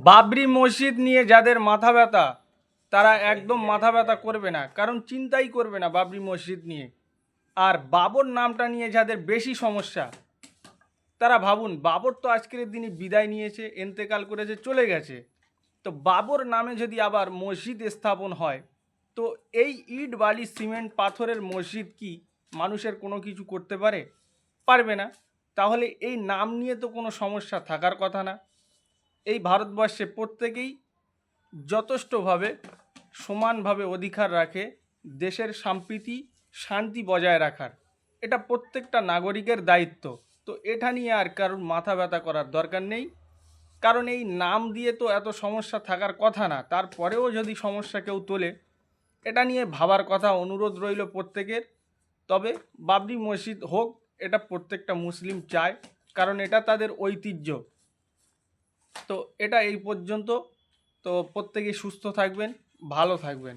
বাবরি মসজিদ নিয়ে যাদের মাথা ব্যথা তারা একদম মাথা ব্যথা করবে না, কারণ চিন্তাই করবে না বাবরি মসজিদ নিয়ে। আর বাবর নামটা নিয়ে যাদের বেশি সমস্যা তারা ভাবুন, বাবর তো আজকের দিনে বিদায় নিয়েছে, এন্তেকাল করেছে, চলে গেছে। তো বাবর নামে যদি আবার মসজিদ স্থাপন হয়, তো এই ইট বালি সিমেন্ট পাথরের মসজিদ কি মানুষের কোনো কিছু করতে পারে? পারবে না। তাহলে এই নাম নিয়ে তো কোনো সমস্যা থাকার কথা না। এই ভারতবর্ষে প্রত্যেকেই যথেষ্টভাবে সমানভাবে অধিকার রাখে দেশের সম্প্রীতি শান্তি বজায় রাখার। এটা প্রত্যেকটা নাগরিকের দায়িত্ব। তো এটা নিয়ে আর কারোর মাথা ব্যথা করার দরকার নেই, কারণ এই নাম দিয়ে তো এত সমস্যা থাকার কথা না। তারপরেও যদি সমস্যা কেউ তোলে, এটা নিয়ে ভাবার কথা। অনুরোধ রইল প্রত্যেকের। তবে বাবরি মসজিদ হোক, এটা প্রত্যেকটা মুসলিম চায়, কারণ এটা তাদের ঐতিহ্য। তো এটা এই পর্যন্ত। তো প্রত্যেকেই সুস্থ থাকবেন, ভালো থাকবেন।